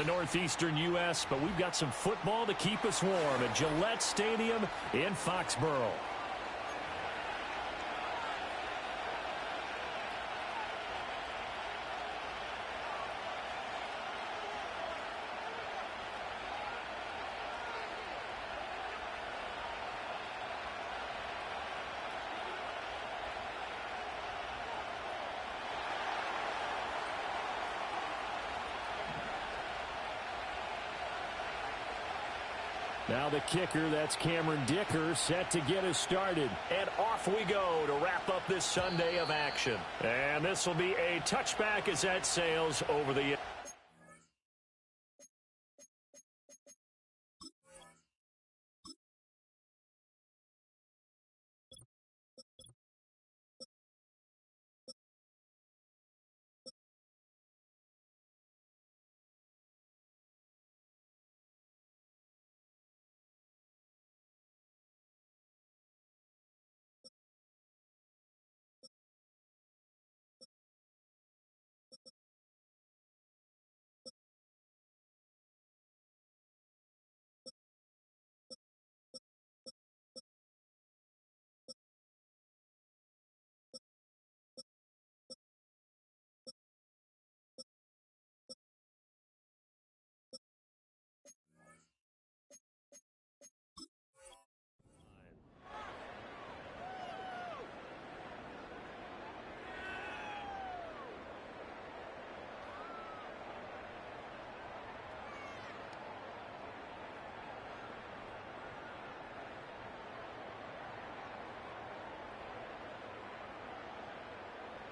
the northeastern U.S., but we've got some football to keep us warm at Gillette Stadium in Foxborough. Now the kicker, that's Cameron Dicker, set to get us started. And off we go to wrap up this Sunday of action. And this will be a touchback as that sails over the...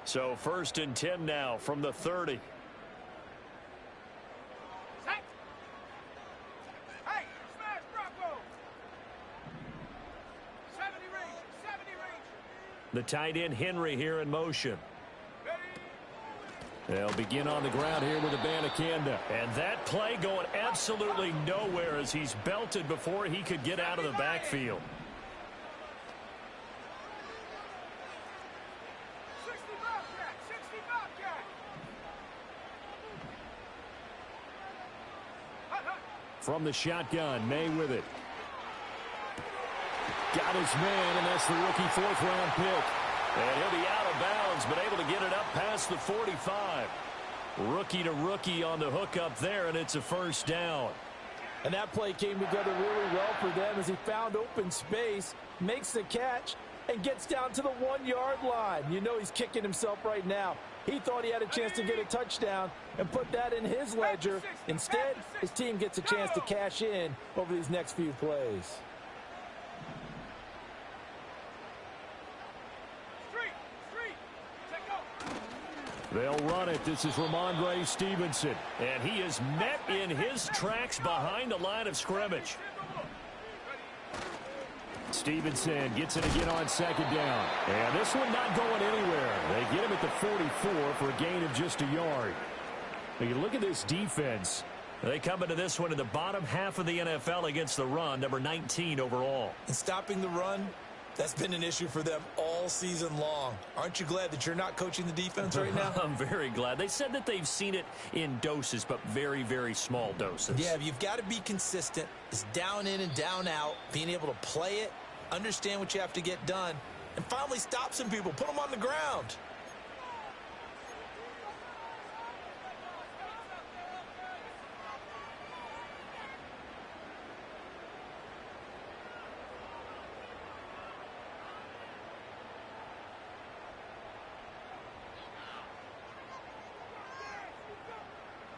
So 1st and 10 now from the 30. Hey, smash Bravo. 70 range, 70 range. The tight end Henry here in motion. They'll begin on the ground here with Abanikanda. And that play going absolutely nowhere as he's belted before he could get out of the backfield. From the shotgun, May with it. Got his man, and that's the rookie 4th-round pick. And he'll be out of bounds, but able to get it up past the 45. Rookie to rookie on the hook up there, and it's a 1st down. And that play came together really well for them as he found open space, makes the catch, and gets down to the 1-yard line. You know he's kicking himself right now. He thought he had a chance to get a touchdown and put that in his ledger. Instead, his team gets a chance to cash in over these next few plays. They'll run it. This is Ramondre Stevenson. And he is met in his tracks behind the line of scrimmage. Stevenson gets it again on 2nd down. And this one not going anywhere. They get him at the 44 for a gain of just a yard. Now you look at this defense. They come into this one in the bottom half of the NFL against the run, number 19 overall. And stopping the run, that's been an issue for them all season long. Aren't you glad that you're not coaching the defense right now? I'm very glad. They said that they've seen it in doses, but very, very small doses. Yeah, you've got to be consistent. It's down in and down out, being able to play it, understand what you have to get done, and finally stop some people, put them on the ground.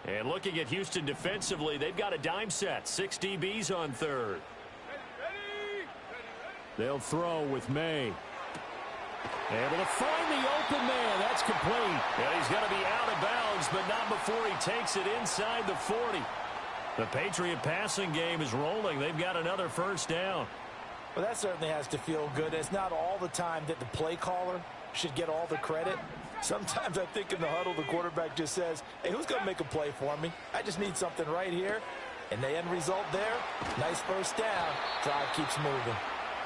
And looking at Houston defensively, they've got a dime set. 6 DBs on 3rd. They'll throw with May. Able to find the open man. That's complete. And he's going to be out of bounds, but not before he takes it inside the 40. The Patriot passing game is rolling. They've got another 1st down. Well, that certainly has to feel good. It's not all the time that the play caller should get all the credit. Sometimes I think in the huddle, the quarterback just says, hey, who's going to make a play for me? I just need something right here. And the end result there, nice 1st down. Drive keeps moving.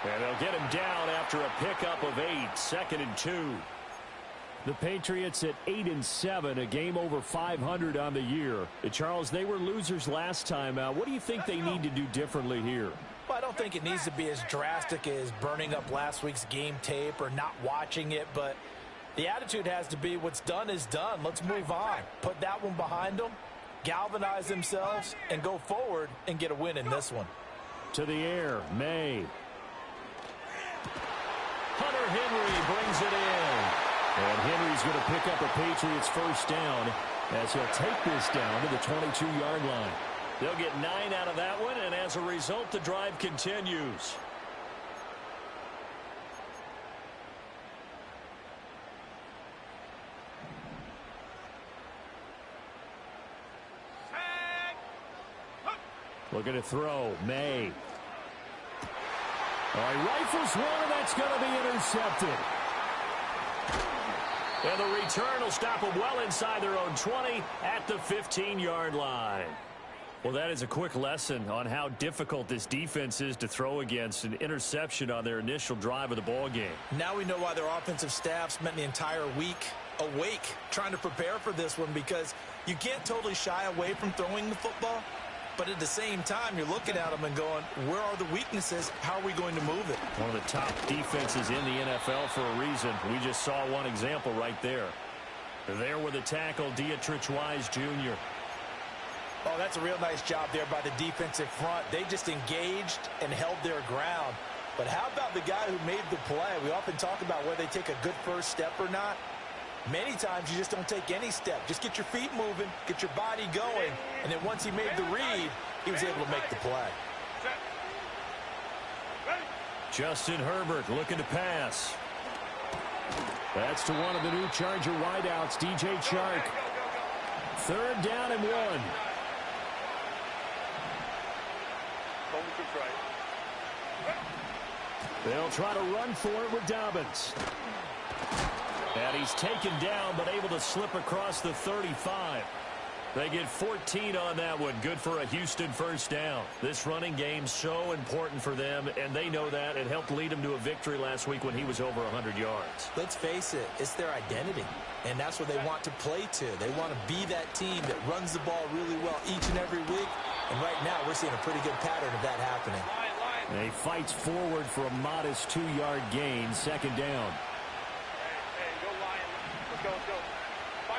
And they'll get him down after a pickup of 8, 2nd and 2. The Patriots at 8-7, a game over 500 on the year. Charles, they were losers last time out. What do you think they need to do differently here? Well, I don't think it needs to be as drastic as burning up last week's game tape or not watching it, but the attitude has to be what's done is done. Let's move on. Put that one behind them, galvanize themselves, and go forward and get a win in this one. To the air, May. Hunter Henry brings it in. And Henry's going to pick up a Patriots first down as he'll take this down to the 22-yard line. They'll get 9 out of that one, and as a result, the drive continues. Looking to throw, May. All right, rifles one, and that's going to be intercepted. And the return will stop them well inside their own 20 at the 15-yard line. Well, that is a quick lesson on how difficult this defense is to throw against. An interception on their initial drive of the ball game. Now we know why their offensive staff spent the entire week awake trying to prepare for this one, because you can't totally shy away from throwing the football. But at the same time, you're looking at them and going, where are the weaknesses? How are we going to move it? One of the top defenses in the NFL for a reason. We just saw one example right there. There with the tackle, Dietrich Wise Jr. Oh, that's a real nice job there by the defensive front. They just engaged and held their ground. But how about the guy who made the play? We often talk about whether they take a good first step or not. Many times you just don't take any step. Just get your feet moving, get your body going, and then once he made the read, he was able to make the play. Justin Herbert looking to pass. That's to one of the new Charger wideouts, DJ Chark. 3rd down and 1. They'll try to run for it with Dobbins. And he's taken down, but able to slip across the 35. They get 14 on that one. Good for a Houston first down. This running game's so important for them, and they know that. It helped lead them to a victory last week when he was over 100 yards. Let's face it, it's their identity, and that's what they want to play to. They want to be that team that runs the ball really well each and every week, and right now we're seeing a pretty good pattern of that happening. And he fights forward for a modest 2-yard gain, 2nd down. Go. 5-9.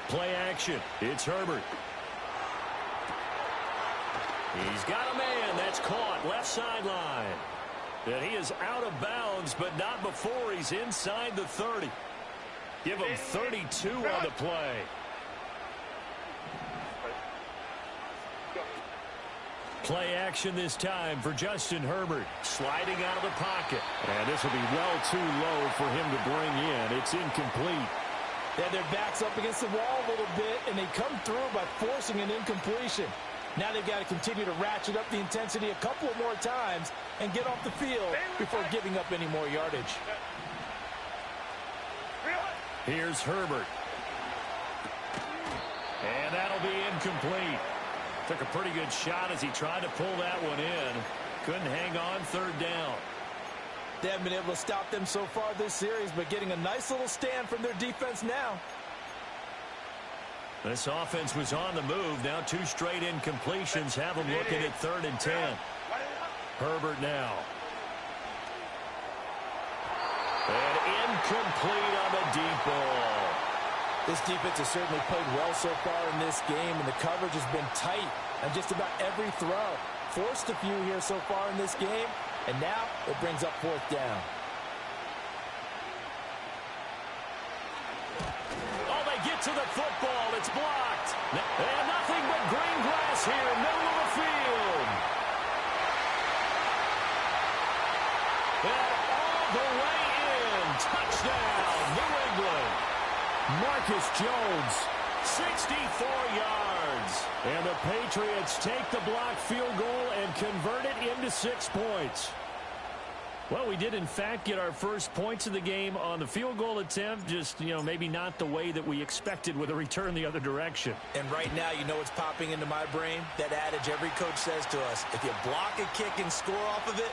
Play action. It's Herbert. He's got a man. That's caught. Left sideline. And he is out of bounds, but not before he's inside the 30. Give him 32 on the play. Play action this time for Justin Herbert. Sliding out of the pocket. And this will be well too low for him to bring in. It's incomplete. Yeah, their back's up against the wall a little bit, and they come through by forcing an incompletion. Now they've got to continue to ratchet up the intensity a couple more times and get off the field before giving up any more yardage. Here's Herbert. And that'll be incomplete. Took a pretty good shot as he tried to pull that one in. Couldn't hang on, 3rd down. They haven't been able to stop them so far this series, but getting a nice little stand from their defense now. This offense was on the move. Now 2 straight incompletions have them looking at 3rd and 10. Herbert now. And incomplete on the deep ball. This defense has certainly played well so far in this game, and the coverage has been tight on just about every throw. Forced a few here so far in this game, and now it brings up 4th down. Oh, they get to the football. It's blocked. And nothing but green grass here, middle of the field. And all the way in. Touchdown, New England. Marcus Jones, 64 yards. And the Patriots take the blocked field goal and convert it into 6 points. Well, we did, in fact, get our first points of the game on the field goal attempt. Just, maybe not the way that we expected with a return the other direction. And right now, you know what's popping into my brain? That adage every coach says to us, if you block a kick and score off of it,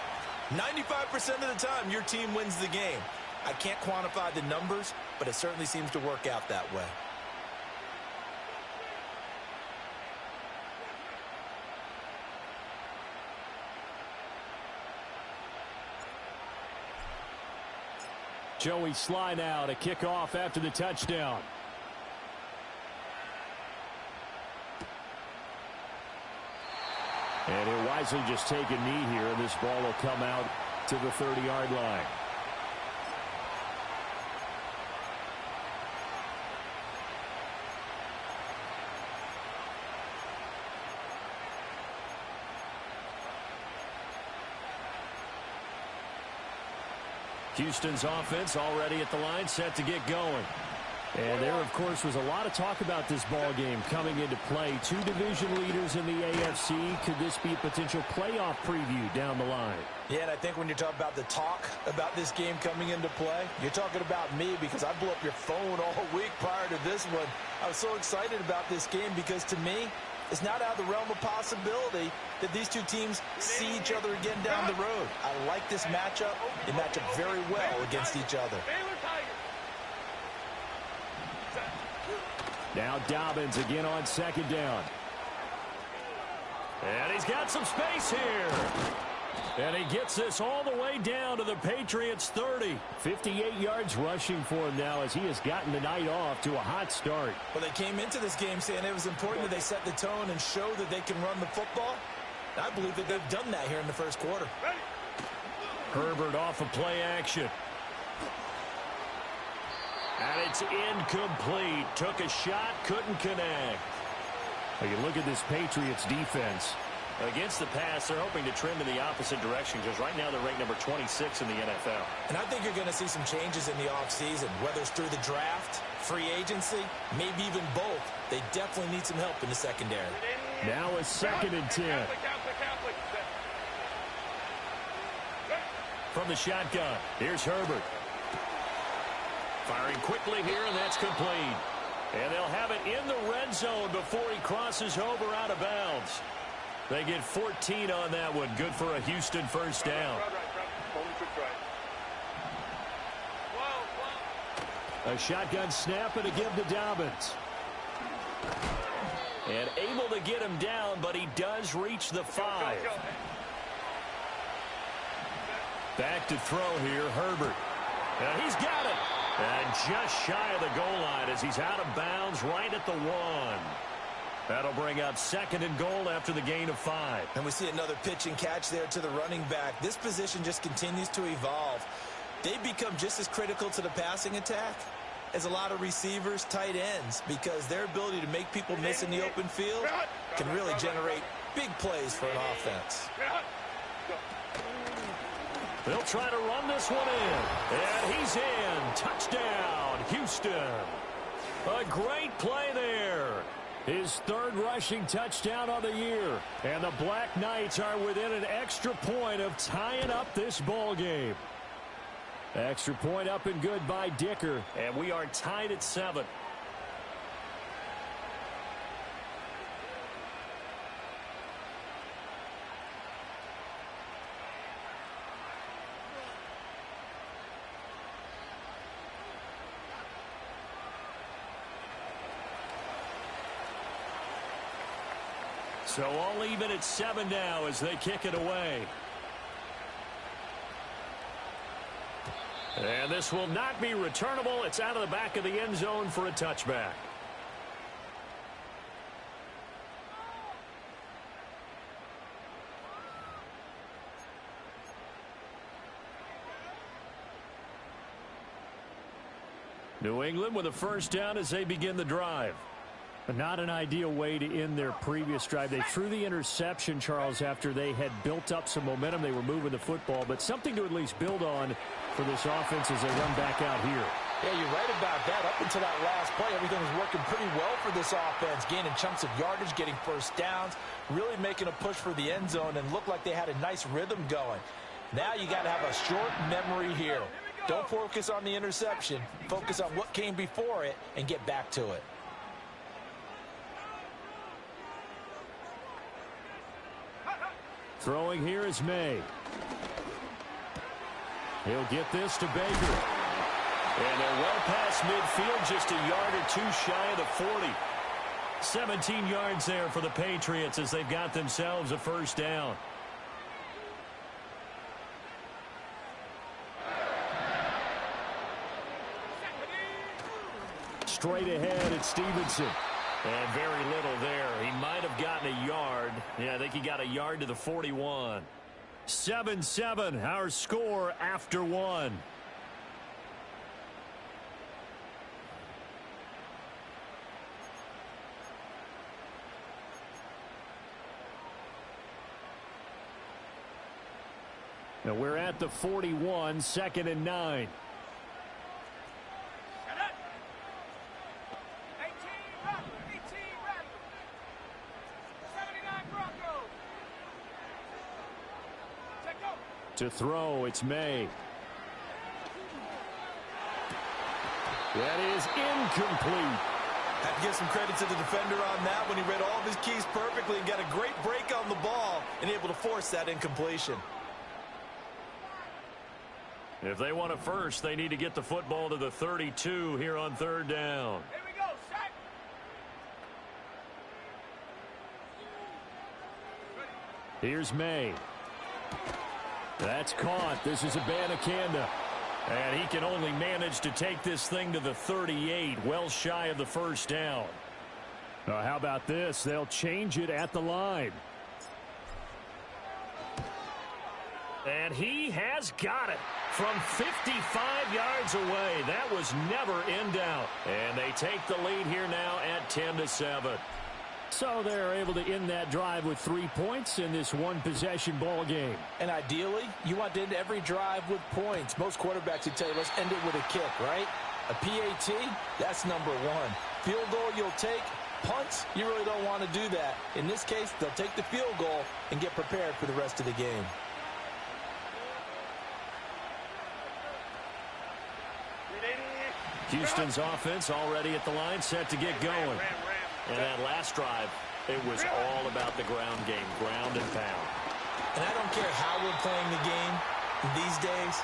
95% of the time, your team wins the game. I can't quantify the numbers, but it certainly seems to work out that way. Joey Sly now to kick off after the touchdown. And he'll wisely just take a knee here, and this ball will come out to the 30-yard line. Houston's offense already at the line, set to get going. And there, of course, was a lot of talk about this ball game coming into play. Two division leaders in the AFC. Could this be a potential playoff preview down the line? Yeah, and I think when you're talking about the talk about this game coming into play, you're talking about me, because I blew up your phone all week prior to this one. I was so excited about this game because, to me, it's not out of the realm of possibility that these two teams see each other again down the road. I like this matchup. They match up very well against each other. Now Dobbins again on second down. And he's got some space here. And he gets this all the way down to the Patriots' 30. 58 yards rushing for him now as he has gotten the night off to a hot start. Well, they came into this game saying it was important that they set the tone and show that they can run the football. I believe that they've done that here in the first quarter. Herbert off of play action. And it's incomplete. Took a shot, couldn't connect. Well, you look at this Patriots defense. Against the pass, they're hoping to trend in the opposite direction because right now they're ranked number 26 in the NFL. And I think you're going to see some changes in the offseason, whether it's through the draft, free agency, maybe even both. They definitely need some help in the secondary. Now a 2nd and 10. From the shotgun, here's Herbert. Firing quickly here, and that's complete. And they'll have it in the red zone before he crosses over out of bounds. They get 14 on that one. Good for a Houston first down. A shotgun snap and a give to Dobbins. And able to get him down, but he does reach the 5. Back to throw here, Herbert. And he's got it. And just shy of the goal line as he's out of bounds right at the 1. That'll bring up 2nd and goal after the gain of 5. And we see another pitch and catch there to the running back. This position just continues to evolve. They become just as critical to the passing attack as a lot of receivers, tight ends, because their ability to make people miss in the open field can really generate big plays for an offense. They'll try to run this one in. And he's in. Touchdown, Houston. A great play there. His 3rd rushing touchdown of the year. And the Black Knights are within an extra point of tying up this ball game. Extra point up and good by Dicker. And we are tied at 7. So all even at 7 now as they kick it away. And this will not be returnable. It's out of the back of the end zone for a touchback. New England with a first down as they begin the drive. But not an ideal way to end their previous drive. They threw the interception, Charles, after they had built up some momentum. They were moving the football, but something to at least build on for this offense as they run back out here. Yeah, you're right about that. Up until that last play, everything was working pretty well for this offense, gaining chunks of yardage, getting first downs, really making a push for the end zone, and looked like they had a nice rhythm going. Now you got to have a short memory here. Don't focus on the interception. Focus on what came before it and get back to it. Throwing here is May. He'll get this to Baker. And they're well past midfield, just a yard or two shy of the 40. 17 yards there for the Patriots as they've got themselves a first down. Straight ahead, it's Stevenson. And very little there. He might have gotten a yard. Yeah, I think he got a yard to the 41. 7-7, our score after one. Now we're at the 41, 2nd and 9. To throw, it's May. That is incomplete. Have to give some credit to the defender on that when he read all of his keys perfectly and got a great break on the ball and able to force that incompletion. If they want it first, they need to get the football to the 32 here on 3rd down. Here we go, set. Here's May. That's caught. This is Abanikanda. And he can only manage to take this thing to the 38, well shy of the first down. How about this? They'll change it at the line. And he has got it from 55 yards away. That was never in doubt. And they take the lead here now at 10-7. So they're able to end that drive with 3 points in this one-possession ball game. And ideally, you want to end every drive with points. Most quarterbacks would tell you, let's end it with a kick, right? A PAT, that's number one. Field goal you'll take. Punts, you really don't want to do that. In this case, they'll take the field goal and get prepared for the rest of the game. Houston's offense already at the line, set to get going. And that last drive, it was all about the ground game, ground and pound. And I don't care how we're playing the game these days,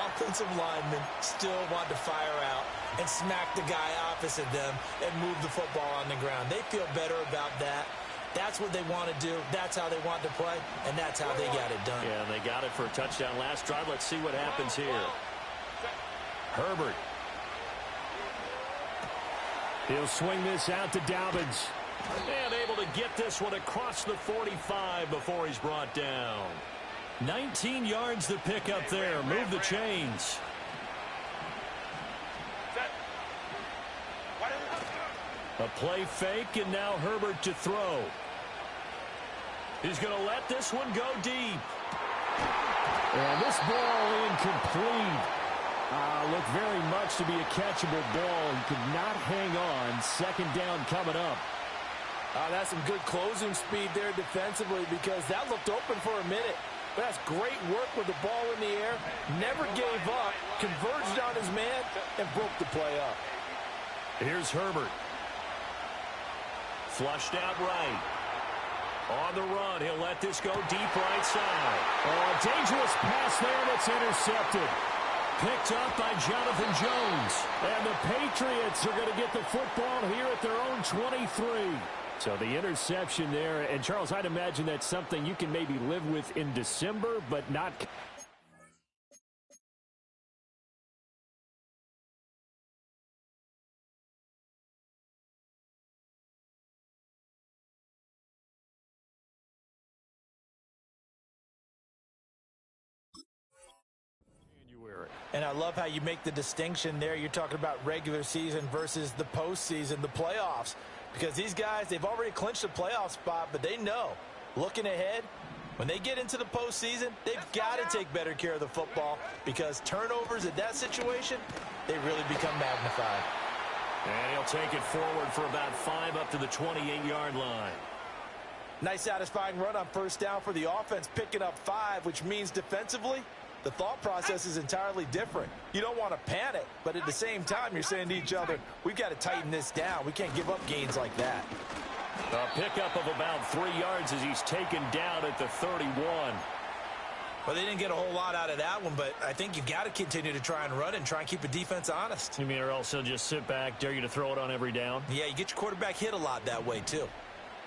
offensive linemen still want to fire out and smack the guy opposite them and move the football on the ground. They feel better about that. That's what they want to do. That's how they want to play, and that's how they got it done. Yeah, and they got it for a touchdown last drive. Let's see what happens here. Herbert. He'll swing this out to Dobbins. And able to get this one across the 45 before he's brought down. 19 yards to pick up there. Move the chains. A play fake, and now Herbert to throw. He's going to let this one go deep. And this ball incomplete. Looked very much to be a catchable ball. He could not hang on. 2nd down coming up. That's some good closing speed there defensively because that looked open for a minute. But that's great work with the ball in the air. Never gave up. Converged on his man and broke the play up. Here's Herbert. Flushed out right. On the run, he'll let this go deep right side. Oh, a dangerous pass there that's intercepted. Picked up by Jonathan Jones. And the Patriots are going to get the football here at their own 23. So the interception there. And, Charles, I'd imagine that's something you can maybe live with in December, but not... And I love how you make the distinction there. You're talking about regular season versus the postseason, the playoffs. Because these guys, they've already clinched a playoff spot, but they know, looking ahead, when they get into the postseason, they've got to take better care of the football because turnovers in that situation, they really become magnified. And he'll take it forward for about 5 up to the 28-yard line. Nice satisfying run on 1st down for the offense, picking up 5, which means defensively, the thought process is entirely different. You don't want to panic, but at the same time, you're saying to each other, we've got to tighten this down. We can't give up gains like that. A pickup of about 3 yards as he's taken down at the 31. Well, they didn't get a whole lot out of that one, but I think you've got to continue to try and run and try and keep a defense honest. You mean or else he'll just sit back, dare you to throw it on every down? Yeah, you get your quarterback hit a lot that way, too.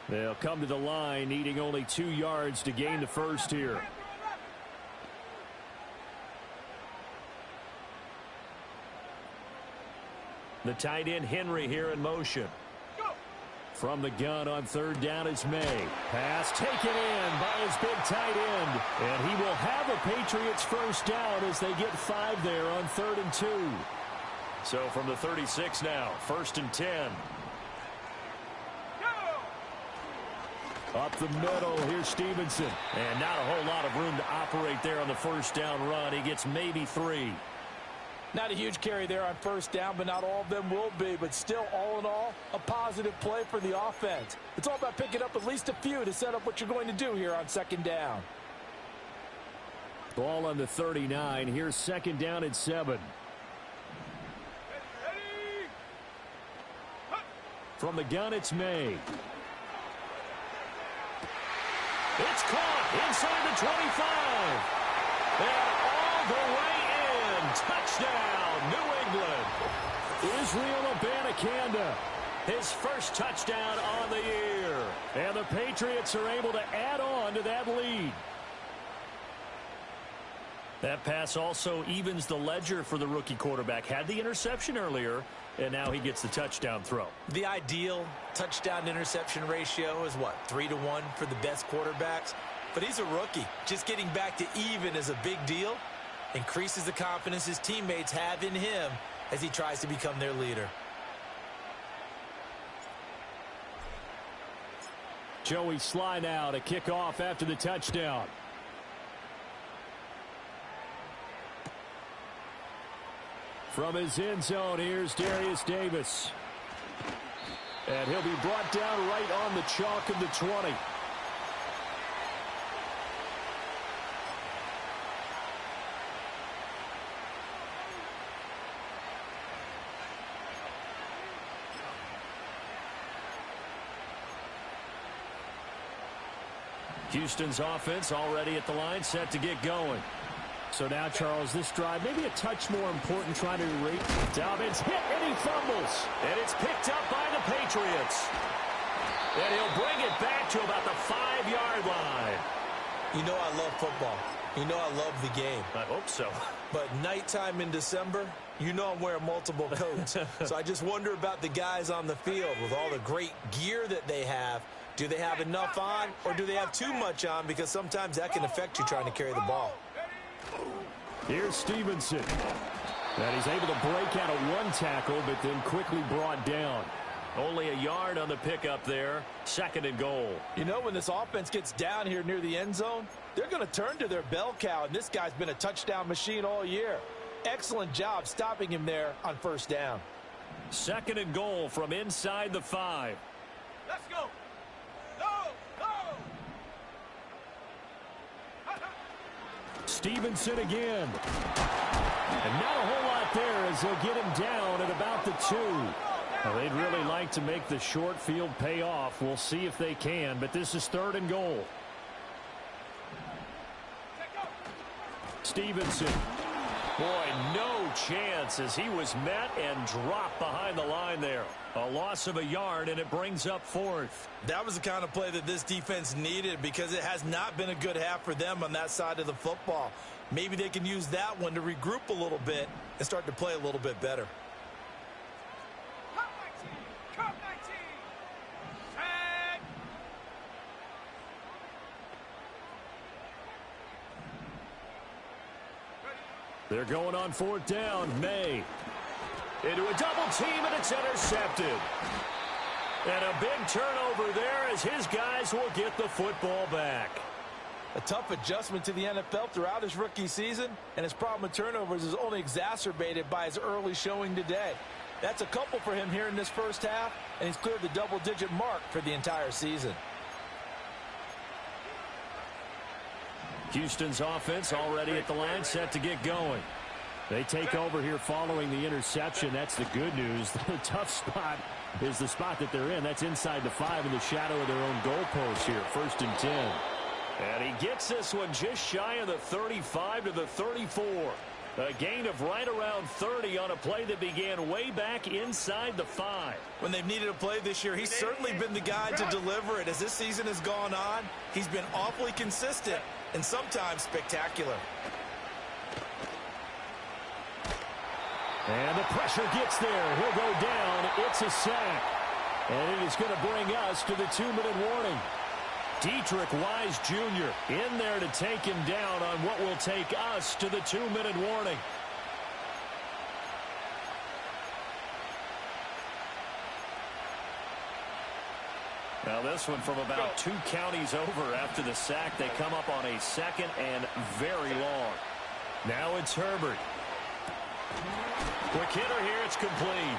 They'll come to the line, needing only 2 yards to gain the first here. The tight end Henry here in motion. From the gun on 3rd down is May. Pass taken in by his big tight end. And he will have a Patriots first down as they get 5 there on 3rd and 2. So from the 36 now, 1st and 10. Up the middle, here's Stevenson. And not a whole lot of room to operate there on the first down run. He gets maybe 3. Not a huge carry there on 1st down, but not all of them will be. But still, all in all, a positive play for the offense. It's all about picking up at least a few to set up what you're going to do here on 2nd down. Ball on the 39. Here's 2nd down and 7. From the gun, it's May. It's caught inside the 25. And all the way in. Touchdown, New England. Israel Abanikanda. His first touchdown on the year. And the Patriots are able to add on to that lead. That pass also evens the ledger for the rookie quarterback. Had the interception earlier, and now he gets the touchdown throw. The ideal touchdown-interception ratio is what, 3-to-1 for the best quarterbacks? But he's a rookie. Just getting back to even is a big deal. Increases the confidence his teammates have in him as he tries to become their leader. Joey Sly now to kick off after the touchdown. From his end zone, here's Darius Davis. And he'll be brought down right on the chalk of the 20. Houston's offense already at the line, set to get going. So now, Charles, this drive maybe a touch more important, trying to rate. Dobbins hit and he fumbles. And it's picked up by the Patriots. And he'll bring it back to about the 5-yard line. You know I love football. You know I love the game. I hope so. But nighttime in December, you know I'm wearing multiple coats. So I just wonder about the guys on the field with all the great gear that they have. Do they have enough on, or do they have too much on? Because sometimes that can affect you trying to carry the ball. Here's Stevenson. And he's able to break out of one tackle, but then quickly brought down. Only a yard on the pickup there. 2nd and goal. You know, when this offense gets down here near the end zone, they're going to turn to their bell cow, and this guy's been a touchdown machine all year. Excellent job stopping him there on 1st down. 2nd and goal from inside the 5. Let's go. Stevenson again. And not a whole lot there as they'll get him down at about the 2. Well, they'd really like to make the short field pay off. We'll see if they can, but this is 3rd and goal. Stevenson. Boy, no chance as he was met and dropped behind the line there. A loss of a yard, and it brings up 4th. That was the kind of play that this defense needed because it has not been a good half for them on that side of the football. Maybe they can use that one to regroup a little bit and start to play a little bit better. They're going on 4th down. May. Into a double team, and it's intercepted. And a big turnover there as his guys will get the football back. A tough adjustment to the NFL throughout his rookie season, and his problem with turnovers is only exacerbated by his early showing today. That's a couple for him here in this first half, and he's cleared the double-digit mark for the entire season. Houston's offense already at the line, set to get going. They take over here following the interception. That's the good news. The tough spot is the spot that they're in. That's inside the 5 in the shadow of their own goalpost here. 1st and 10. And he gets this one just shy of the 35 to the 34. A gain of right around 30 on a play that began way back inside the 5. When they've needed a play this year, he's certainly been the guy to deliver it. As this season has gone on, he's been awfully consistent and sometimes spectacular. And the pressure gets there. He'll go down. It's a sack. And it is going to bring us to the 2-minute warning. Dietrich Wise Jr. in there to take him down on what will take us to the 2-minute warning. Now this one from about 2 counties over after the sack. They come up on a 2nd and very long. Now it's Herbert. Quick hitter here. It's complete.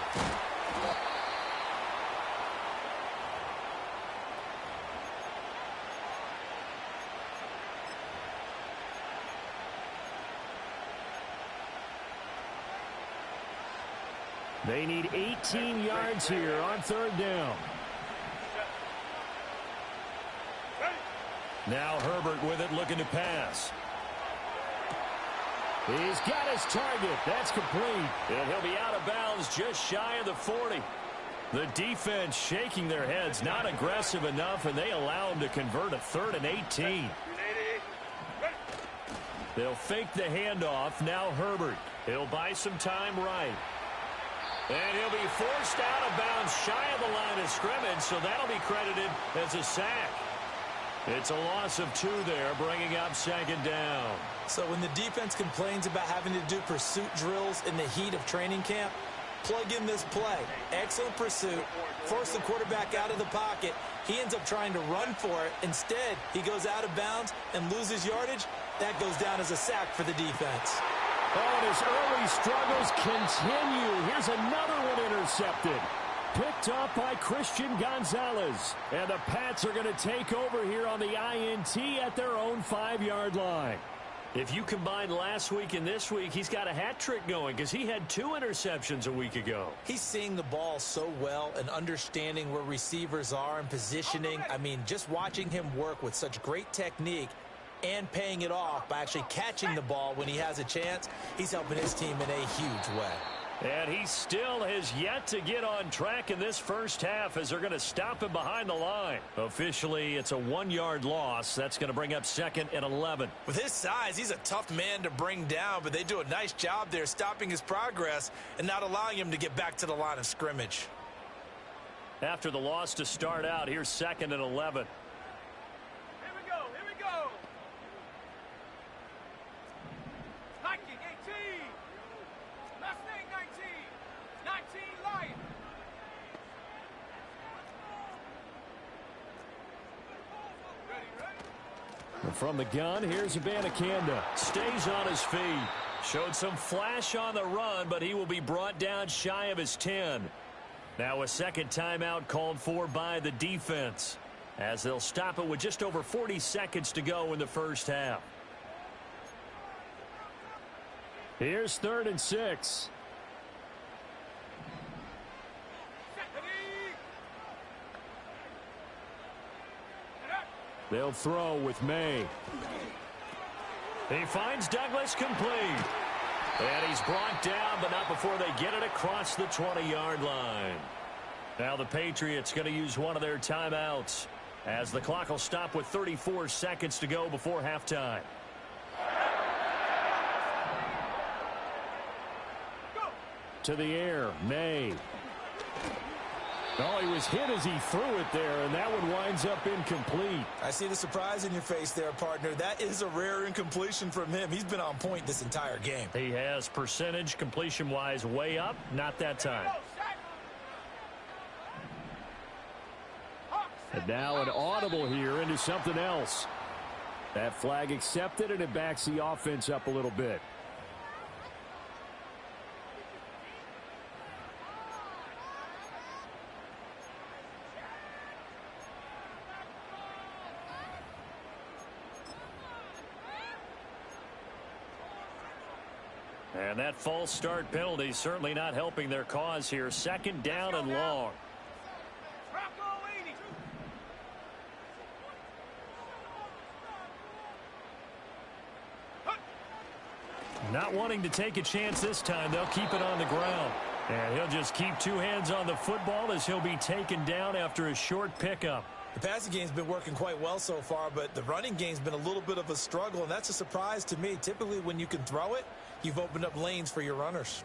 They need 18 yards here on 3rd down. Now Herbert with it, looking to pass. He's got his target. That's complete. And he'll be out of bounds just shy of the 40. The defense shaking their heads, not aggressive enough, and they allow him to convert a 3rd and 18. They'll fake the handoff. Now Herbert. He'll buy some time right. And he'll be forced out of bounds shy of the line of scrimmage, so that'll be credited as a sack. It's a loss of 2 there, bringing up 2nd down. So when the defense complains about having to do pursuit drills in the heat of training camp, plug in this play. Excellent pursuit. Force the quarterback out of the pocket. He ends up trying to run for it. Instead, he goes out of bounds and loses yardage. That goes down as a sack for the defense. Oh, and his early struggles continue. Here's another one intercepted. Picked up by Christian Gonzalez. And the Pats are going to take over here on the INT at their own 5-yard line. If you combine last week and this week, he's got a hat trick going because he had 2 interceptions a week ago. He's seeing the ball so well and understanding where receivers are and positioning. I mean, just watching him work with such great technique and paying it off by actually catching the ball when he has a chance, he's helping his team in a huge way. And he still has yet to get on track in this first half as they're going to stop him behind the line. Officially, it's a 1-yard loss. That's going to bring up 2nd and 11. With his size, he's a tough man to bring down, but they do a nice job there stopping his progress and not allowing him to get back to the line of scrimmage. After the loss to start out, here's 2nd and 11. Here we go. Hiking 18. Mustang 19. 19 Lion. And from the gun, here's Abanikanda. Stays on his feet. Showed some flash on the run, but he will be brought down shy of his 10. Now a 2nd timeout called for by the defense, as they'll stop it with just over 40 seconds to go in the first half. Here's 3rd and 6. They'll throw with May. He finds Douglas complete. And he's brought down, but not before they get it across the 20-yard line. Now the Patriots going to use one of their timeouts, as the clock will stop with 34 seconds to go before halftime. To the air, May. Oh, he was hit as he threw it there, and that one winds up incomplete. I see the surprise in your face there, partner. That is a rare incompletion from him. He's been on point this entire game. He has percentage completion-wise way up, not that time. And now an audible here into something else. That flag accepted, and it backs the offense up a little bit. And that false start penalty certainly not helping their cause here. 2nd down and long. Not wanting to take a chance this time, they'll keep it on the ground. And he'll just keep two hands on the football as he'll be taken down after a short pickup. The passing game's been working quite well so far, but the running game's been a little bit of a struggle, and that's a surprise to me. Typically, when you can throw it, you've opened up lanes for your runners.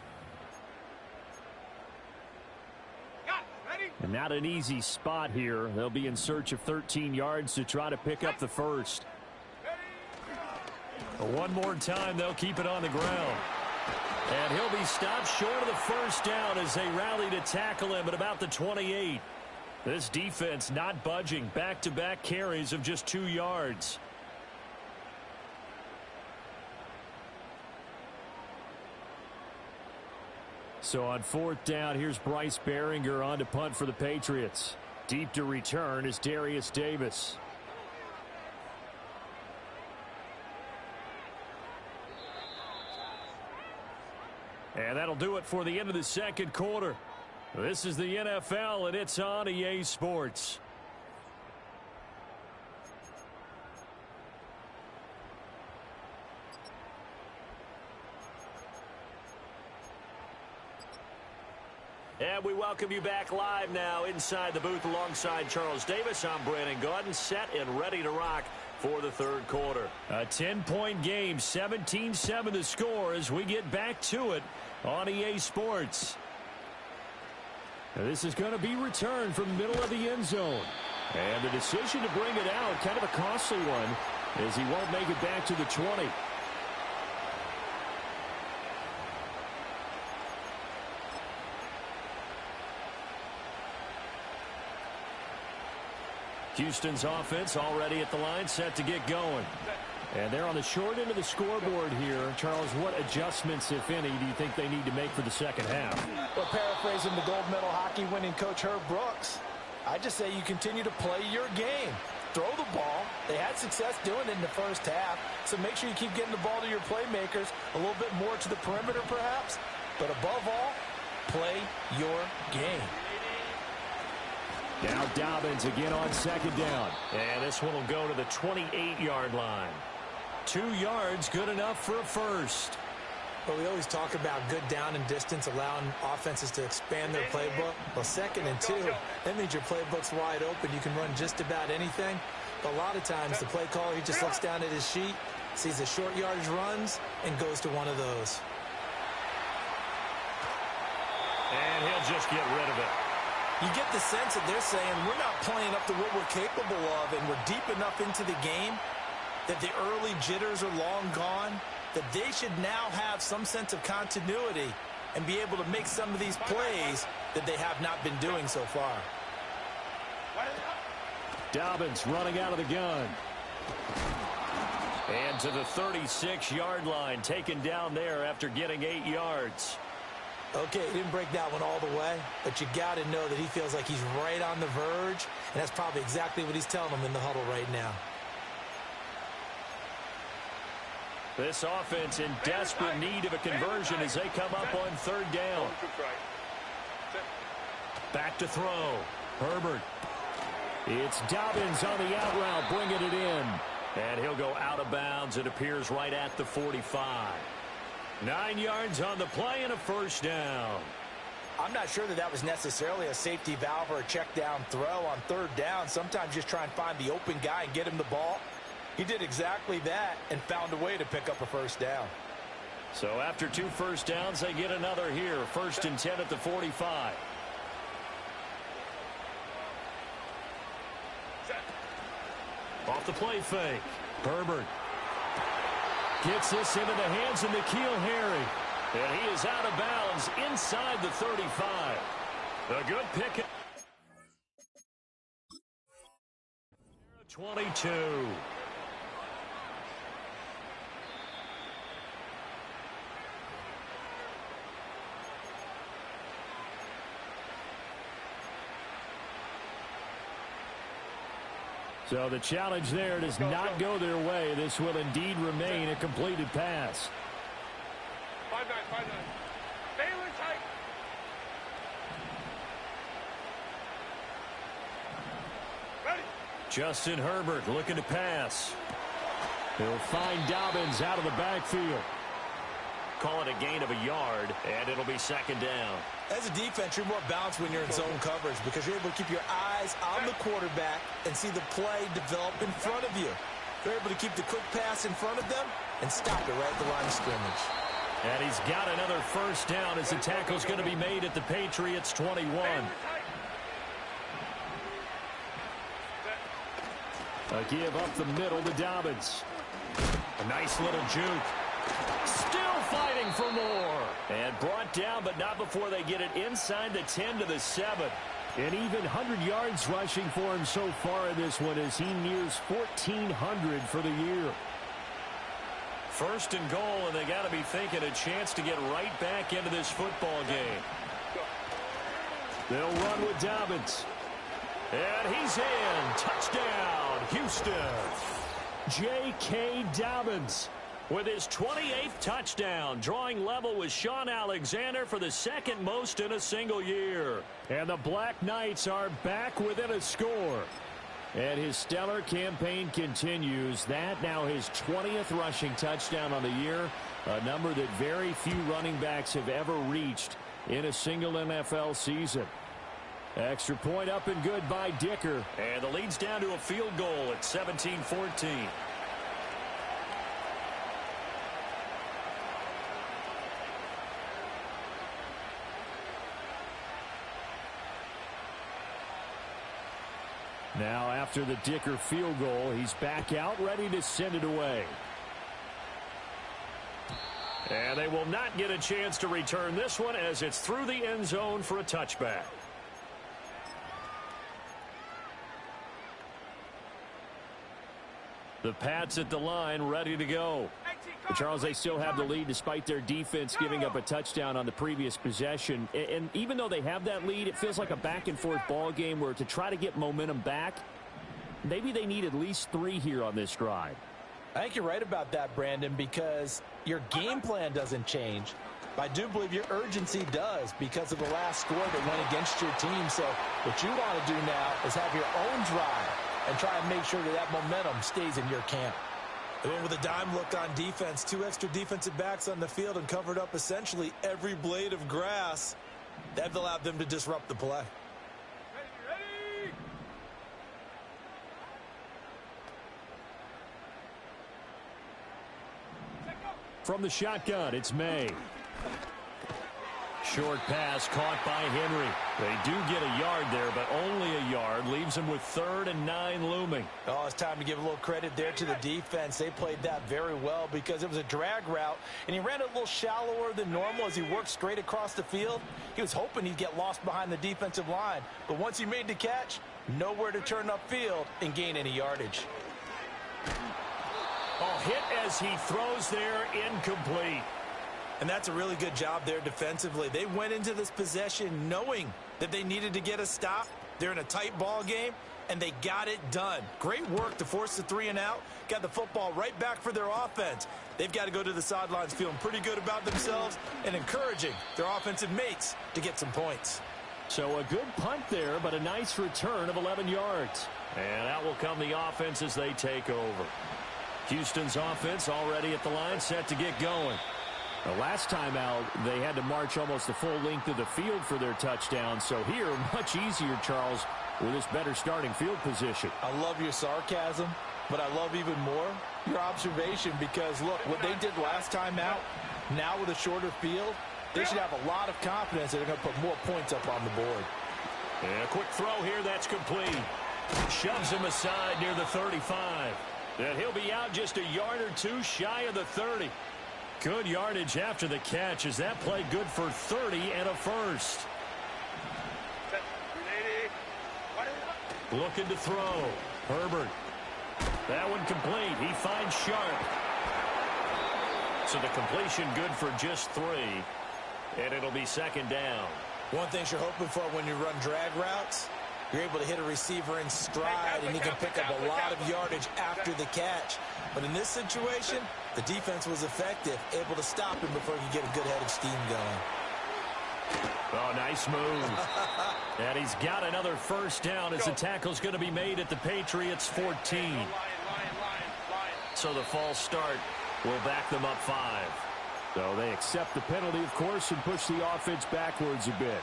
And not an easy spot here. They'll be in search of 13 yards to try to pick up the first. One more time, they'll keep it on the ground. And he'll be stopped short of the first down as they rally to tackle him at about the 28. This defense not budging. Back-to-back carries of just 2 yards. So on fourth down, here's Bryce Behringer on to punt for the Patriots. Deep to return is Darius Davis. And that'll do it for the end of the second quarter. This is the NFL, and it's on EA Sports. And we welcome you back live now inside the booth alongside Charles Davis. I'm Brandon Gaudin, set and ready to rock for the third quarter. A 10-point game, 17-7 the score as we get back to it on EA Sports. Now this is going to be returned from the middle of the end zone. And the decision to bring it out, kind of a costly one, as he won't make it back to the 20. Houston's offense already at the line, set to get going. And they're on the short end of the scoreboard here. Charles, what adjustments, if any, do you think they need to make for the second half? Well, paraphrasing the gold medal hockey winning coach Herb Brooks, I just say you continue to play your game. Throw the ball. They had success doing it in the first half, so make sure you keep getting the ball to your playmakers, a little bit more to the perimeter perhaps, but above all, play your game. Now Dobbins again on second down. And this one will go to the 28-yard line. 2 yards, good enough for a first. Well, we always talk about good down and distance, allowing offenses to expand their playbook. Well, 2nd and 2, that means your playbook's wide open. You can run just about anything. But a lot of times, the play caller, he just looks down at his sheet, sees the short yardage runs, and goes to one of those. And he'll just get rid of it. You get the sense that they're saying we're not playing up to what we're capable of, and we're deep enough into the game that the early jitters are long gone, that they should now have some sense of continuity and be able to make some of these plays that they have not been doing so far. Dobbins running out of the gun. And to the 36-yard line, taken down there after getting 8 yards. Okay, he didn't break that one all the way, but you got to know that he feels like he's right on the verge, and that's probably exactly what he's telling them in the huddle right now. This offense in desperate need of a conversion as they come up on third down. Back to throw. Herbert. It's Dobbins on the out route, bringing it in. And he'll go out of bounds. It appears right at the 45. 9 yards on the play and a first down. I'm not sure that that was necessarily a safety valve or a check down throw on third down. Sometimes just try and find the open guy and get him the ball. He did exactly that and found a way to pick up a first down. So after 2 first downs, they get another here. 1st and 10 at the 45. Off the play fake. Herbert gets this into the hands of N'Keal Harry. And he is out of bounds inside the 35. A good pick. 22. So the challenge there does not go their way. This will indeed remain a completed pass. 5-9, 5-9. Baylor tight. Ready. Justin Herbert looking to pass. He'll find Dobbins out of the backfield. call it a gain of a yard, and it'll be second down. As a defense, you're more balanced when you're in zone coverage because you're able to keep your eyes on the quarterback and see the play develop in front of you. You're able to keep the quick pass in front of them and stop it right at the line of scrimmage. And he's got another first down as the tackle's going to be made at the Patriots' 21. A give up the middle to Dobbins. A nice little juke. Still fighting for more. And brought down, but not before they get it inside the 10 to the 7. And even 100 yards rushing for him so far in this one as he nears 1,400 for the year. First and goal, and they got to be thinking a chance to get right back into this football game. They'll run with Dobbins. And he's in. Touchdown, Houston. J.K. Dobbins with his 28th touchdown, drawing level with Sean Alexander for the second most in a single year. And the Black Knights are back within a score. And his stellar campaign continues. That now his 20th rushing touchdown on the year, a number that very few running backs have ever reached in a single NFL season. Extra point up and good by Dicker. And the lead's down to a field goal at 17-14. Now after the Dicker field goal, he's back out ready to send it away. And they will not get a chance to return this one as it's through the end zone for a touchback. The Pats at the line ready to go. But Charles, they still have the lead despite their defense giving up a touchdown on the previous possession. And even though they have that lead, it feels like a back-and-forth ball game where to try to get momentum back, maybe they need at least 3 here on this drive. I think you're right about that, Brandon, because your game plan doesn't change. But I do believe your urgency does because of the last score that went against your team. So what you want to do now is have your own drive and try and make sure that that momentum stays in your camp. They went with a dime look on defense. 2 extra defensive backs on the field and covered up essentially every blade of grass. That allowed them to disrupt the play. Ready. From the shotgun, it's May. Short pass caught by Henry. They do get a yard there, but only a yard. Leaves them with 3rd and 9 looming. Oh, it's time to give a little credit there to the defense. They played that very well because it was a drag route, and he ran it a little shallower than normal as he worked straight across the field. He was hoping he'd get lost behind the defensive line, but once he made the catch, nowhere to turn upfield and gain any yardage. Oh, hit as he throws there, incomplete. And that's a really good job there defensively. They went into this possession knowing that they needed to get a stop. They're in a tight ball game, and they got it done. Great work to force the 3 and out. Got the football right back for their offense. They've got to go to the sidelines feeling pretty good about themselves and encouraging their offensive mates to get some points. So a good punt there, but a nice return of 11 yards. And out will come the offense as they take over. Houston's offense already at the line, set to get going. The last time out, they had to march almost the full length of the field for their touchdown. So here, much easier, Charles, with this better starting field position. I love your sarcasm, but I love even more your observation because, look, what they did last time out, now with a shorter field, they should have a lot of confidence that they're going to put more points up on the board. And a quick throw here, that's complete. Shoves him aside near the 35. And he'll be out just a yard or 2 shy of the 30. Good yardage after the catch as that play good for 30 and a first. Looking to throw. Herbert. That one complete. He finds Sharp. So the completion good for just 3. And it'll be second down. One thing you're hoping for when you run drag routes, you're able to hit a receiver in stride and he can pick up a lot of yardage after the catch. But in this situation, the defense was effective, able to stop him before he could get a good head of steam going. Oh, nice move. And he's got another first down as the tackle's going to be made at the Patriots 14. So the false start will back them up 5. So they accept the penalty, of course, and push the offense backwards a bit.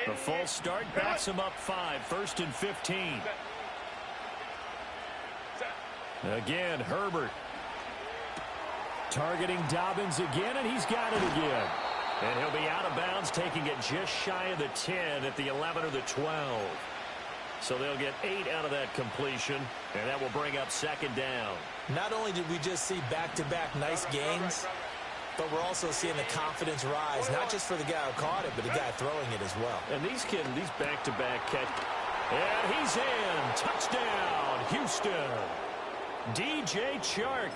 The full start backs him up 5, 1st and 15. Again, Herbert. Targeting Dobbins again, and he's got it again. And he'll be out of bounds, taking it just shy of the 10 at the 11 or the 12. So they'll get 8 out of that completion, and that will bring up 2nd down. Not only did we just see back-to-back nice gains, but we're also seeing the confidence rise, not just for the guy who caught it, but the guy throwing it as well. And these back-to-back catch. And he's in. Touchdown, Houston. DJ Chark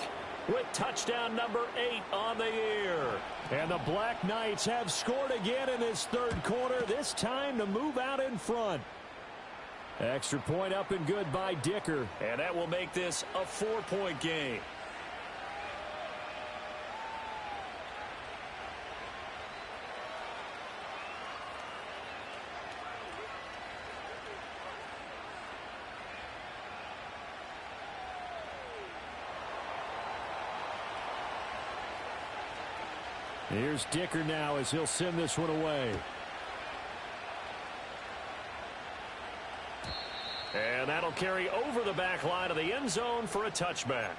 with touchdown number 8 on the year. And the Black Knights have scored again in this 3rd quarter, this time to move out in front. Extra point up and good by Dicker. And that will make this a 4-point game. Here's Dicker now as he'll send this one away. And that'll carry over the back line of the end zone for a touchback.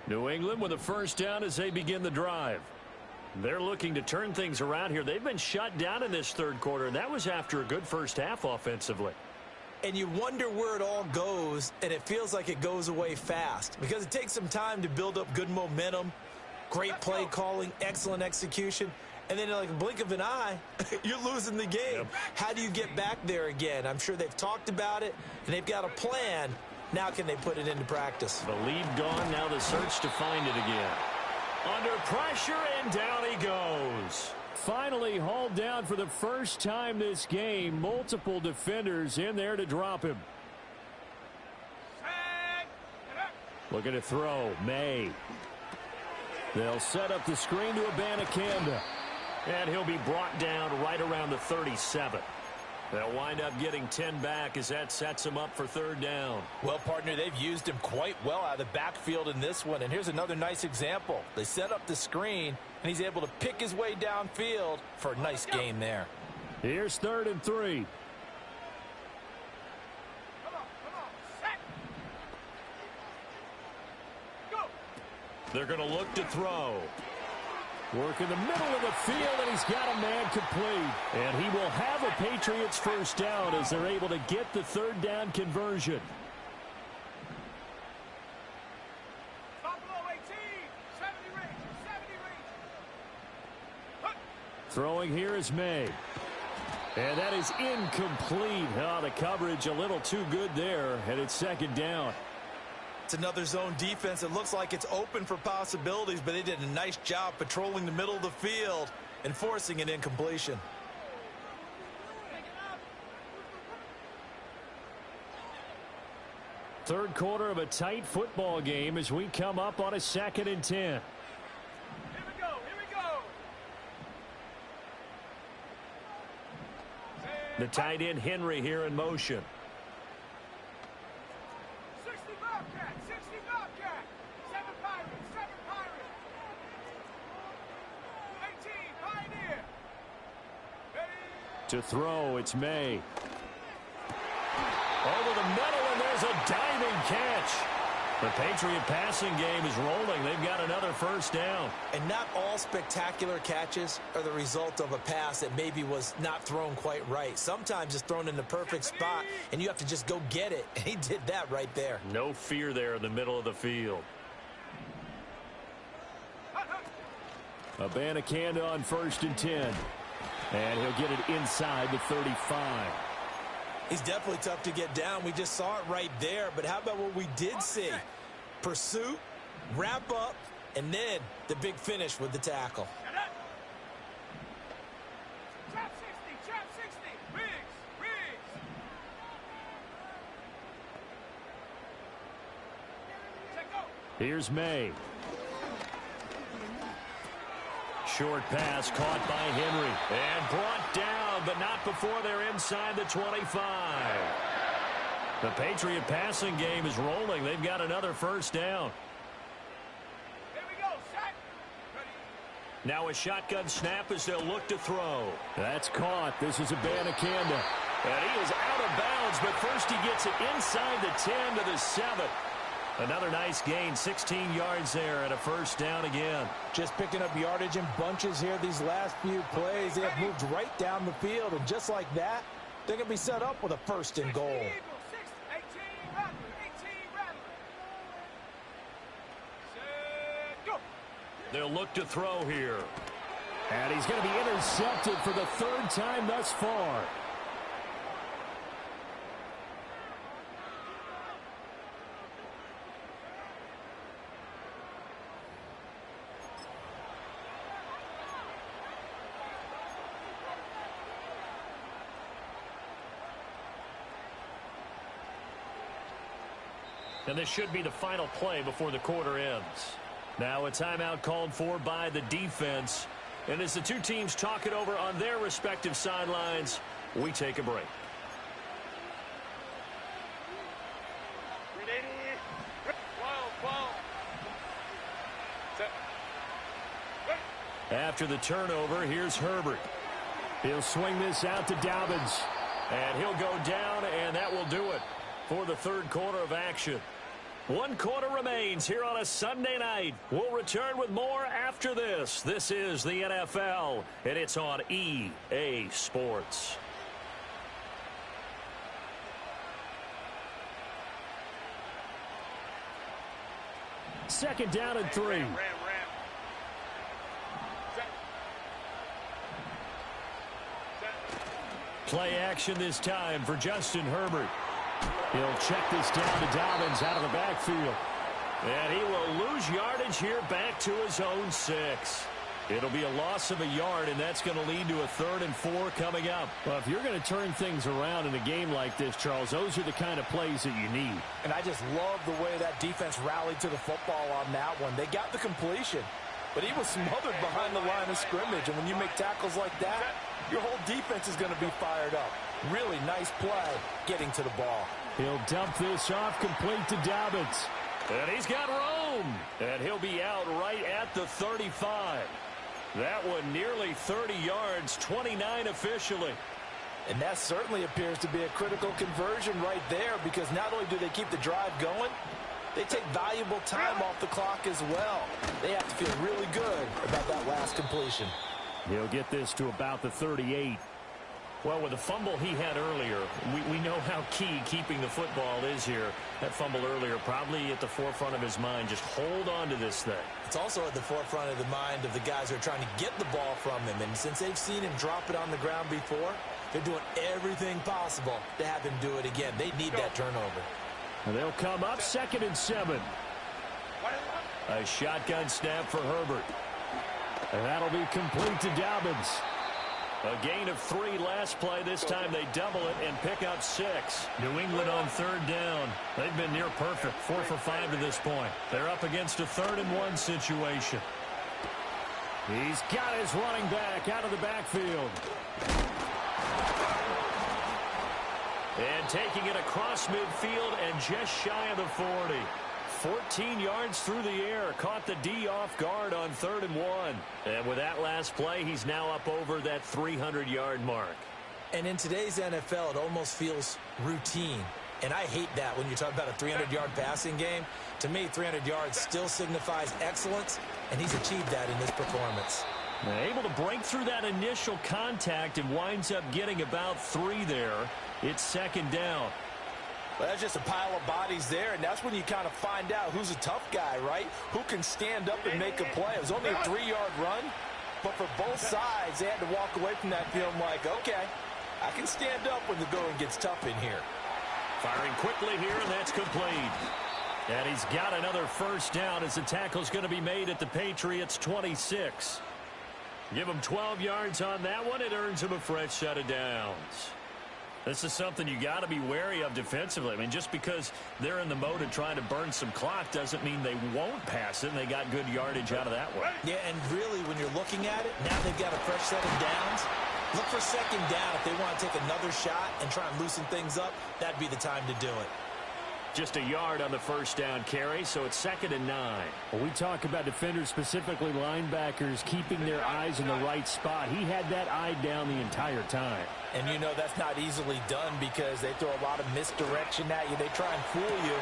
New England with a 1st down as they begin the drive. They're looking to turn things around here. They've been shut down in this 3rd quarter, and that was after a good 1st half offensively. And you wonder where it all goes, and it feels like it goes away fast because it takes some time to build up good momentum, great play calling, excellent execution, and then in like a blink of an eye, you're losing the game. Yep. How do you get back there again? I'm sure they've talked about it, and they've got a plan. Now can they put it into practice? The lead gone, now the search to find it again. Under pressure, and down he goes. Finally hauled down for the first time this game. Multiple defenders in there to drop him. Looking to throw. May. They'll set up the screen to Abanikanda. And he'll be brought down right around the 37. They'll wind up getting 10 back as that sets him up for 3rd down. Well, partner, they've used him quite well out of the backfield in this one. And here's another nice example. They set up the screen, and he's able to pick his way downfield for a nice gain there. Here's 3rd and 3. They're going to look to throw. Work in the middle of the field, and he's got a man complete. And he will have a Patriots 1st down as they're able to get the 3rd down conversion. Throwing here is May. And that is incomplete. Oh, the coverage a little too good there, and it's 2nd down. It's another zone defense. It looks like it's open for possibilities, but they did a nice job patrolling the middle of the field and forcing an incompletion. Third quarter of a tight football game as we come up on a 2nd and 10. Here we go. The tight end Henry here in motion. 60 Bobcat, 7 Pirates, 18 Pioneer. Ready? To throw, it's May. Over the middle, and there's a diving catch. The Patriot passing game is rolling. They've got another 1st down. And not all spectacular catches are the result of a pass that maybe was not thrown quite right. Sometimes it's thrown in the perfect spot, and you have to just go get it. And he did that right there. No fear there in the middle of the field. Abanikanda on 1st and 10. And he'll get it inside the 35. He's definitely tough to get down. We just saw it right there. But how about what we did see? Pursuit, wrap up, and then the big finish with the tackle. Here's May. Short pass caught by Henry and brought down, but not before they're inside the 25. The Patriot passing game is rolling. They've got another first down. Here we go, set. Ready. Now a shotgun snap as they'll look to throw. That's caught. This is Abanikanda. And he is out of bounds, but first he gets it inside the 10 to the 7. Another nice gain, 16 yards there, and a first down again. Just picking up yardage in bunches here these last few plays. They have moved right down the field, and just like that, they're going to be set up with a first and goal. 18 Rattler. 18 Rattler. Set, go. They'll look to throw here. And he's going to be intercepted for the third time thus far. And this should be the final play before the quarter ends. Now a timeout called for by the defense. And as the two teams talk it over on their respective sidelines, we take a break. After the turnover, here's Herbert. He'll swing this out to Dobbins. And he'll go down, and that will do it for the third quarter of action. One quarter remains here on a Sunday night. We'll return with more after this. This is the NFL, and it's on EA Sports. Second down and 3. Play action this time for Justin Herbert. He'll check this down to Dobbins out of the backfield. And he will lose yardage here back to his own 6. It'll be a loss of a yard, and that's going to lead to a 3rd and 4 coming up. Well, if you're going to turn things around in a game like this, Charles, those are the kind of plays that you need. And I just love the way that defense rallied to the football on that one. They got the completion, but he was smothered behind the line of scrimmage. And when you make tackles like that, your whole defense is going to be fired up. Really nice play getting to the ball. He'll dump this off complete to Dobbins. And he's got room. And he'll be out right at the 35. That one nearly 30 yards, 29 officially. And that certainly appears to be a critical conversion right there, because not only do they keep the drive going, they take valuable time off the clock as well. They have to feel really good about that last completion. He'll get this to about the 38. Well, with the fumble he had earlier, we know how key keeping the football is here. That fumble earlier probably at the forefront of his mind. Just hold on to this thing. It's also at the forefront of the mind of the guys who are trying to get the ball from him. And since they've seen him drop it on the ground before, they're doing everything possible to have him do it again. They need that turnover. And they'll come up 2nd and 7. A shotgun snap for Herbert. And that'll be complete to Dobbins. A gain of 3 last play. This time they double it and pick up 6. New England on 3rd down. They've been near perfect. 4 for 5 to this point. They're up against a 3rd and 1 situation. He's got his running back out of the backfield. And taking it across midfield and just shy of the 40. 14 yards through the air. Caught the D off guard on 3rd and 1. And with that last play, he's now up over that 300-yard mark. And in today's NFL, it almost feels routine. And I hate that when you talk about a 300-yard passing game. To me, 300 yards still signifies excellence, and he's achieved that in this performance. Able to break through that initial contact and winds up getting about 3 there. It's 2nd down. Well, that's just a pile of bodies there, and that's when you kind of find out who's a tough guy, right? Who can stand up and make a play. It was only a 3-yard run, but for both sides, they had to walk away from that feeling like, okay, I can stand up when the going gets tough in here. Firing quickly here, and that's complete. And he's got another first down as the tackle's going to be made at the Patriots' 26. Give him 12 yards on that one. It earns him a fresh set of downs. This is something you got to be wary of defensively. I mean, just because they're in the mode of trying to burn some clock doesn't mean they won't pass it, and they got good yardage out of that one. Yeah, and really, when you're looking at it, now they've got a fresh set of downs. Look for second down. If they want to take another shot and try and loosen things up, that'd be the time to do it. Just a yard on the first down carry, so it's 2nd and 9. Well, we talk about defenders, specifically linebackers, keeping their eyes in the right spot. He had that eye down the entire time. And you know that's not easily done because they throw a lot of misdirection at you. They try and fool you.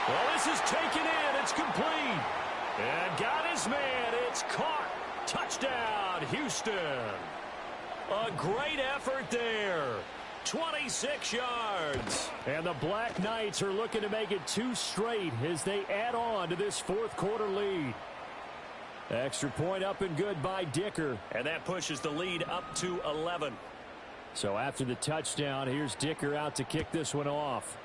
Well, this is taken in. It's complete. And got his man. It's caught. Touchdown, Houston. A great effort there. 26 yards. And the Black Knights are looking to make it 2 straight as they add on to this fourth quarter lead. Extra point up and good by Dicker. And that pushes the lead up to 11. So after the touchdown, here's Dicker out to kick this one off.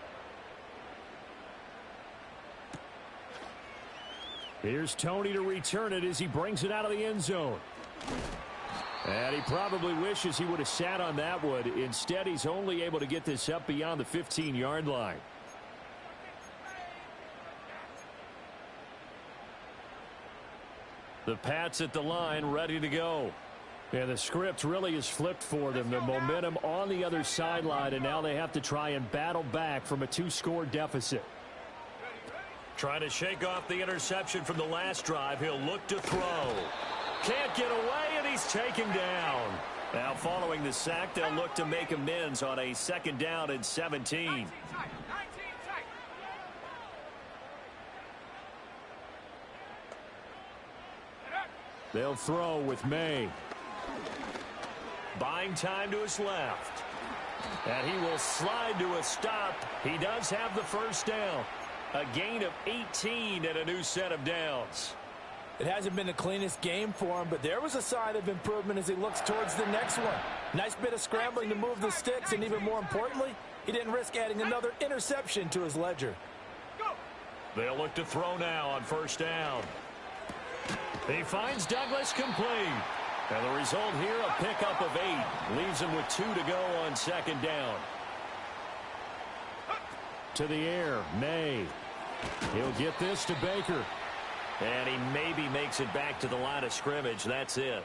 Here's Tony to return it as he brings it out of the end zone. And he probably wishes he would have sat on that one. Instead, he's only able to get this up beyond the 15-yard line. The Pats at the line, ready to go. And the script really is flipped for them. The momentum on the other sideline, and now they have to try and battle back from a 2-score deficit. Trying to shake off the interception from the last drive. He'll look to throw. Can't get away, and he's taken down. Now following the sack, they'll look to make amends on a 2nd down and 17. They'll throw with May. Buying time to his left. And he will slide to a stop. He does have the first down. A gain of 18 and a new set of downs. It hasn't been the cleanest game for him, but there was a sign of improvement as he looks towards the next one. Nice bit of scrambling to move the sticks, and even more importantly, he didn't risk adding another interception to his ledger. They'll look to throw now on first down. He finds Douglas complete. And the result here, a pickup of 8. Leaves him with 2 to go on 2nd down. To the air, May. He'll get this to Baker. And he maybe makes it back to the line of scrimmage. That's it.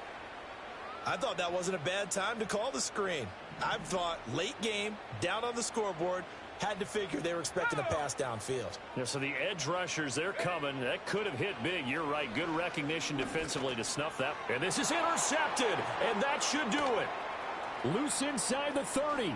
I thought that wasn't a bad time to call the screen. I thought late game, down on the scoreboard, had to figure they were expecting a pass downfield. Yeah, so the edge rushers, they're coming. That could have hit big. You're right. Good recognition defensively to snuff that. And this is intercepted, and that should do it. Loose inside the 30.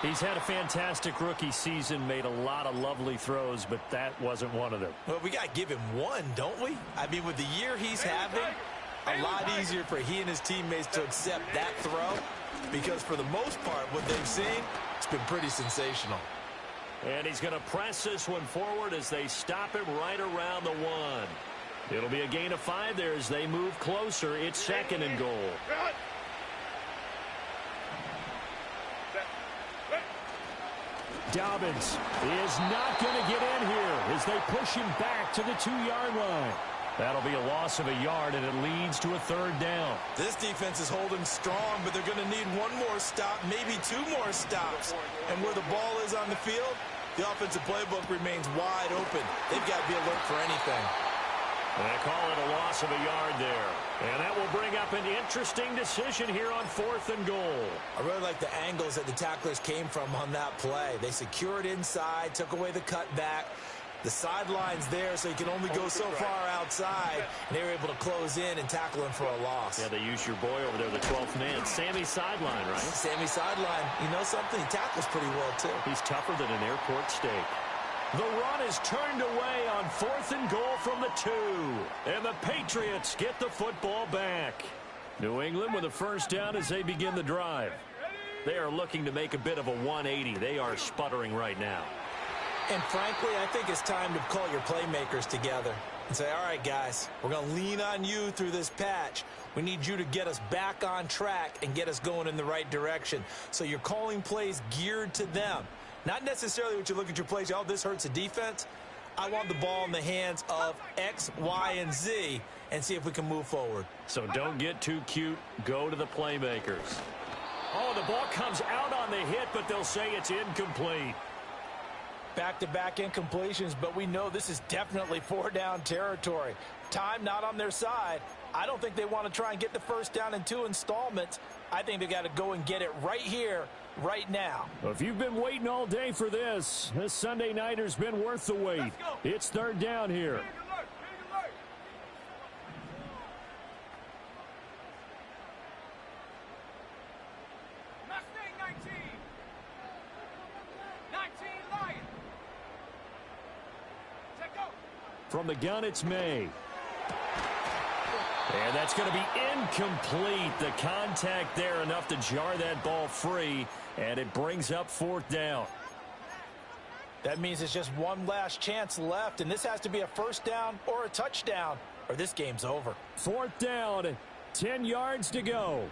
He's had a fantastic rookie season, made a lot of lovely throws, but that wasn't one of them. Well, we got to give him one, don't we? I mean, with the year he's having, a lot easier for he and his teammates to accept that throw because for the most part, what they've seen, it's been pretty sensational. And he's going to press this one forward as they stop him right around the 1. It'll be a gain of 5 there as they move closer. It's 2nd and goal. Dobbins is not going to get in here as they push him back to the 2-yard line. That'll be a loss of a yard, and it leads to a 3rd down. This defense is holding strong, but they're going to need one more stop, maybe 2 more stops. And where the ball is on the field, the offensive playbook remains wide open. They've got to be alert for anything. And they call it a loss of a yard there. And that will bring up an interesting decision here on 4th and goal. I really like the angles that the tacklers came from on that play. They secured inside, took away the cutback. The sideline's there, so you can only go so far outside. And they were able to close in and tackle him for a loss. Yeah, they used your boy over there, the 12th man. Sammy Sideline, right? Sammy Sideline. You know something? He tackles pretty well, too. He's tougher than an airport steak. The run is turned away on 4th and goal from the 2. And the Patriots get the football back. New England with a first down as they begin the drive. They are looking to make a bit of a 180. They are sputtering right now. And frankly, I think it's time to call your playmakers together and say, all right, guys, we're going to lean on you through this patch. We need you to get us back on track and get us going in the right direction. So you're calling plays geared to them. Not necessarily what you look at your plays, oh, this hurts the defense. I want the ball in the hands of X, Y, and Z and see if we can move forward. So don't get too cute. Go to the playmakers. Oh, the ball comes out on the hit, but they'll say it's incomplete. Back-to-back incompletions, but we know this is definitely four-down territory. Time not on their side. I don't think they want to try and get the first down in 2 installments. I think they got to go and get it right here, right now. Well, if you've been waiting all day for this Sunday nighter's been worth the wait. It's 3rd down here. From the gun, it's May. And that's going to be incomplete. The contact there enough to jar that ball free, and it brings up 4th down. That means it's just one last chance left, and this has to be a first down or a touchdown, or this game's over. 4th down, 10 yards to go.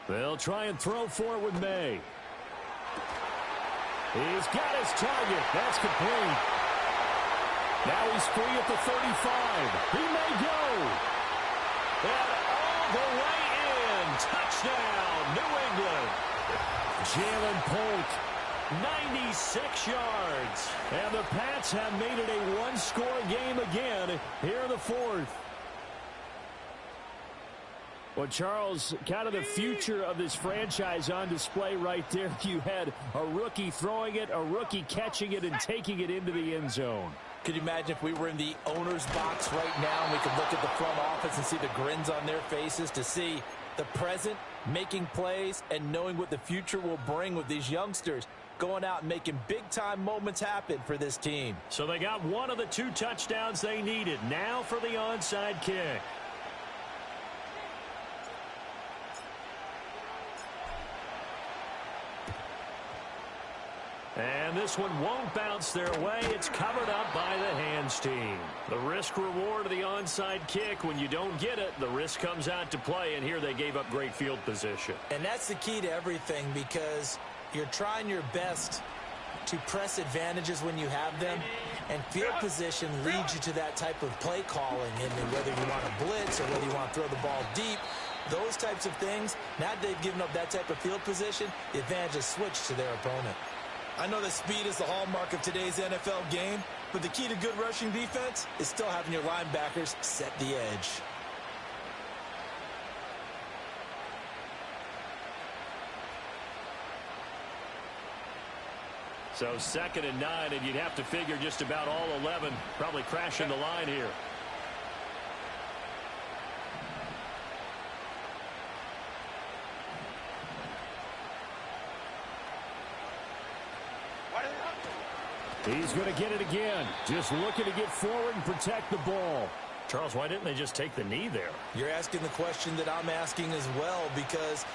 They'll try and throw for it with May. He's got his target. That's complete. Now he's free at the 35. He may go. And all the way in. Touchdown, New England. Jalen Polk, 96 yards. And the Pats have made it a one-score game again here in the 4th. Well, Charles, kind of the future of this franchise on display right there. You had a rookie throwing it, a rookie catching it, and taking it into the end zone. Could you imagine if we were in the owner's box right now and we could look at the front office and see the grins on their faces, to see the present making plays and knowing what the future will bring with these youngsters going out and making big-time moments happen for this team. So they got one of the 2 touchdowns they needed. Now for the onside kick. And this one won't bounce their way. It's covered up by the hands team. The risk-reward of the onside kick, when you don't get it, the risk comes out to play, and here they gave up great field position. And that's the key to everything, because you're trying your best to press advantages when you have them, and field position leads you to that type of play calling, and whether you want to blitz or whether you want to throw the ball deep, those types of things. Now that they've given up that type of field position, the advantage is switched to their opponent. I know that speed is the hallmark of today's NFL game, but the key to good rushing defense is still having your linebackers set the edge. So 2nd and 9, and you'd have to figure just about all 11 probably crashing the line here. He's going to get it again. Just looking to get forward and protect the ball. Charles, why didn't they just take the knee there? You're asking the question that I'm asking as well, because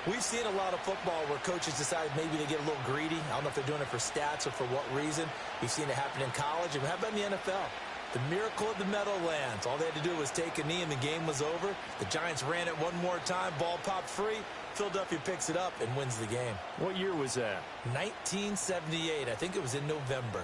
we've seen a lot of football where coaches decide maybe they get a little greedy. I don't know if they're doing it for stats or for what reason. We've seen it happen in college. And how about in the NFL? The miracle of the Meadowlands. All they had to do was take a knee and the game was over. The Giants ran it one more time. Ball popped free. Philadelphia picks it up and wins the game. What year was that? 1978. I think it was in November.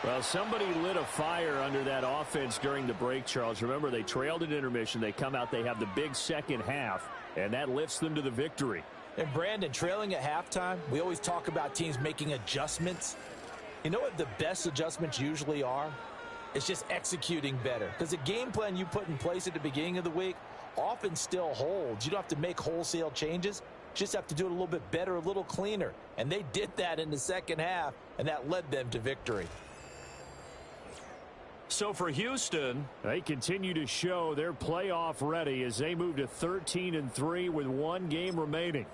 Well, somebody lit a fire under that offense during the break, Charles. Remember, they trailed at intermission. They come out, they have the big second half, and that lifts them to the victory. And Brandon, trailing at halftime, we always talk about teams making adjustments. You know what the best adjustments usually are? It's just executing better. Because the game plan you put in place at the beginning of the week often still holds. You don't have to make wholesale changes. You just have to do it a little bit better, a little cleaner. And they did that in the second half, and that led them to victory. So for Houston, they continue to show they're playoff ready as they move to 13-3 with one game remaining.